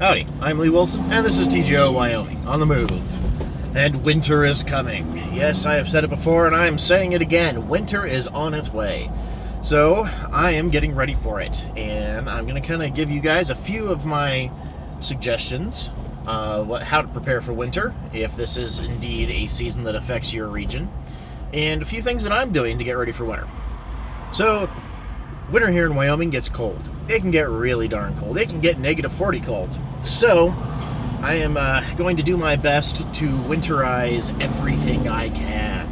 Howdy, I'm Lee Wilson, and this is TGO Wyoming, on the move. And winter is coming. Yes, I have said it before, and I am saying it again. Winter is on its way. So, I am getting ready for it, and I'm going to kind of give you guys a few of my suggestions, how to prepare for winter, if this is indeed a season that affects your region, and a few things that I'm doing to get ready for winter. So, winter here in Wyoming gets cold. It can get really darn cold. It can get -40 cold. So, I am going to do my best to winterize everything I can.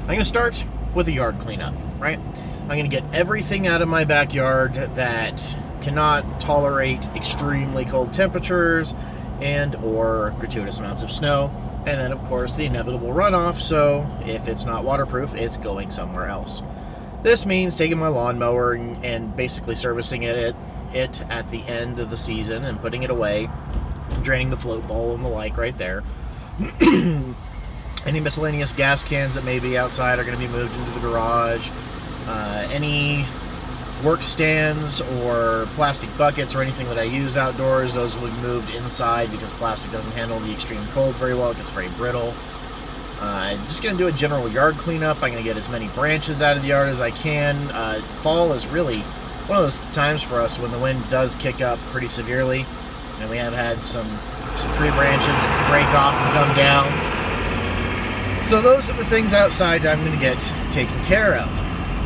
I'm going to start with a yard cleanup, right? I'm going to get everything out of my backyard that cannot tolerate extremely cold temperatures and or gratuitous amounts of snow. And then, of course, the inevitable runoff, so if it's not waterproof, it's going somewhere else. This means taking my lawnmower and basically servicing it at the end of the season and putting it away, draining the float bowl and the like right there. Any miscellaneous gas cans that may be outside are going to be moved into the garage. Any work stands or plastic buckets or anything that I use outdoors, those will be moved inside because plastic doesn't handle the extreme cold very well. It gets very brittle. I'm just going to do a general yard cleanup. I'm going to get as many branches out of the yard as I can. Fall is really one of those times for us when the wind does kick up pretty severely. And we have had some tree branches break off and come down. So those are the things outside I'm going to get taken care of.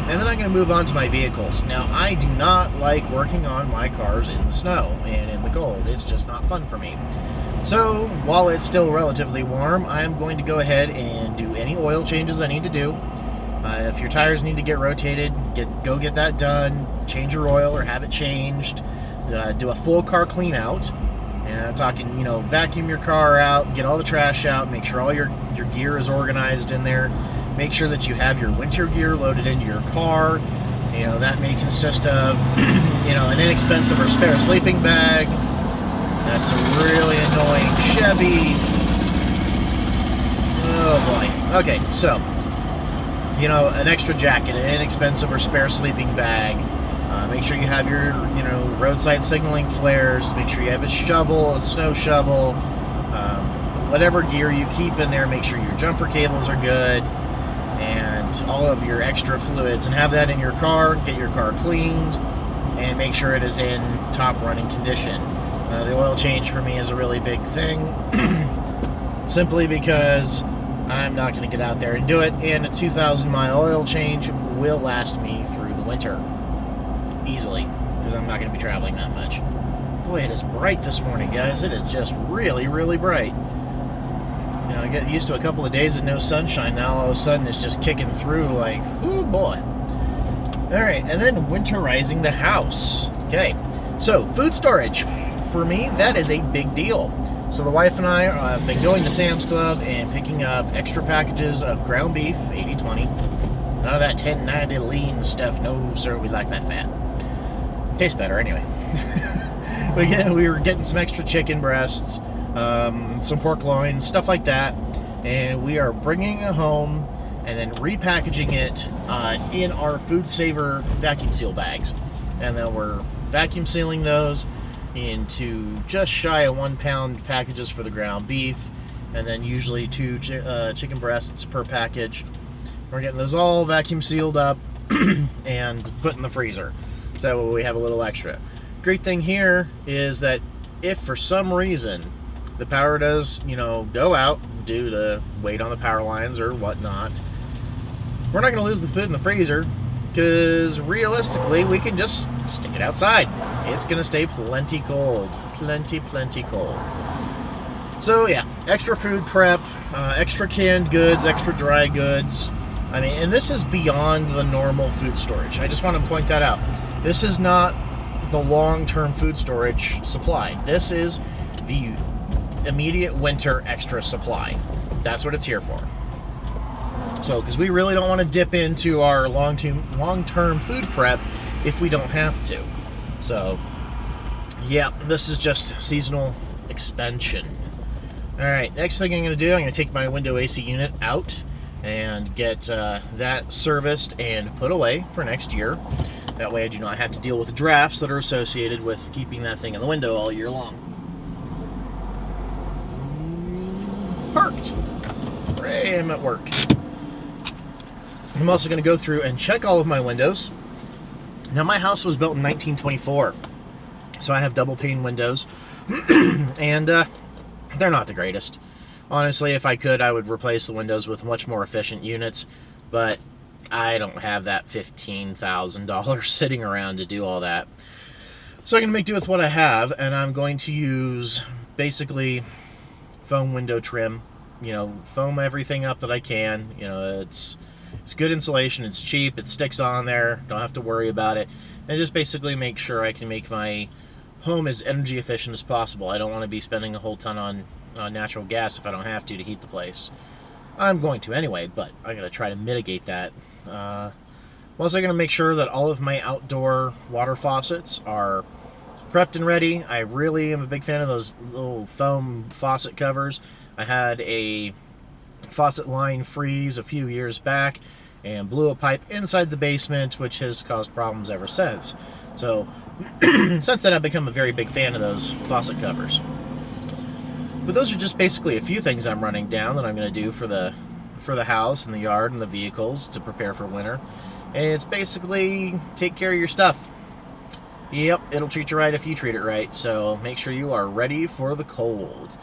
And then I'm going to move on to my vehicles. Now, I do not like working on my cars in the snow and in the cold. It's just not fun for me. So, while it's still relatively warm, I'm going to go ahead and do any oil changes I need to do. If your tires need to get rotated, go get that done. Change your oil or have it changed. Do a full car clean out. And I'm talking, vacuum your car out, get all the trash out, make sure all your gear is organized in there. Make sure that you have your winter gear loaded into your car. That may consist of, an inexpensive or spare sleeping bag. That's a really annoying Chevy. Oh boy. Okay, so, an extra jacket, an inexpensive or spare sleeping bag. Make sure you have your, roadside signaling flares. Make sure you have a shovel, a snow shovel. Whatever gear you keep in there, make sure your jumper cables are good. And all of your extra fluids. And have that in your car. Get your car cleaned. And make sure it is in top running condition. The oil change for me is a really big thing, simply because I'm not going to get out there and do it, and a 2,000-mile oil change will last me through the winter, easily, because I'm not going to be traveling that much. Boy, it is bright this morning, guys. It is just really, really bright. I get used to a couple of days of no sunshine. Now all of a sudden it's just kicking through like, ooh, boy. Alright, and then winterizing the house. Okay, so food storage. For me, that is a big deal. So the wife and I have been going to Sam's Club and picking up extra packages of ground beef, 80/20. None of that 1090 lean stuff. No, sir, we like that fat. Tastes better anyway. We were getting some extra chicken breasts, some pork loins, stuff like that. And we are bringing it home and then repackaging it in our Food Saver vacuum seal bags. And then we're vacuum sealing those into just shy of 1 pound packages for the ground beef, and then usually 2 chicken breasts per package. We're getting those all vacuum sealed up and put in the freezer, so we have a little extra. Great thing here is that if for some reason the power does, go out due to weight on the power lines or whatnot, we're not going to lose the food in the freezer, because realistically we can just stick it outside. It's going to stay plenty cold. Plenty cold. So yeah, extra food prep, extra canned goods, extra dry goods. And this is beyond the normal food storage. I just want to point that out. This is not the long-term food storage supply. This is the immediate winter extra supply. That's what it's here for. So, because we really don't want to dip into our long-term food prep if we don't have to. So, yeah, this is just seasonal expansion. Alright, next thing I'm going to do, I'm going to take my window AC unit out and get that serviced and put away for next year. That way I do not have to deal with drafts that are associated with keeping that thing in the window all year long. parked. Hooray, I'm at work. I'm also going to go through and check all of my windows. Now, my house was built in 1924, so I have double pane windows, and they're not the greatest. Honestly, if I could, I would replace the windows with much more efficient units, but I don't have that $15,000 sitting around to do all that. So I'm going to make do with what I have, and I'm going to use basically foam window trim. You know, foam everything up that I can. You know, it's good insulation, it's cheap, it sticks on there, don't have to worry about it, and just basically make sure I can make my home as energy efficient as possible. I don't want to be spending a whole ton on natural gas if I don't have to heat the place. I'm going to anyway, but I'm going to try to mitigate that. I'm also going to make sure that all of my outdoor water faucets are prepped and ready. I really am a big fan of those little foam faucet covers. I had a faucet line freeze a few years back and blew a pipe inside the basement, which has caused problems ever since. So since then, I've become a very big fan of those faucet covers. But those are just basically a few things I'm running down that I'm going to do for the house and the yard and the vehicles to prepare for winter. And it's basically take care of your stuff. Yep, it'll treat you right if you treat it right. So make sure you are ready for the cold.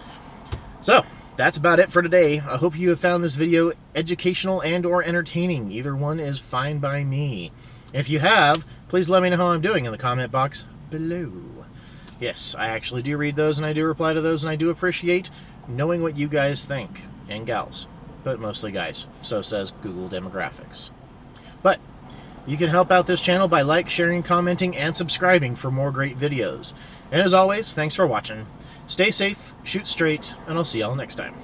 So that's about it for today. I hope you have found this video educational and or entertaining. Either one is fine by me. If you have, please let me know how I'm doing in the comment box below. Yes, I actually do read those and I do reply to those, and I do appreciate knowing what you guys think, and gals, but mostly guys. So says Google Demographics. But you can help out this channel by sharing, commenting, and subscribing for more great videos. And as always, thanks for watching. Stay safe, shoot straight, and I'll see y'all next time.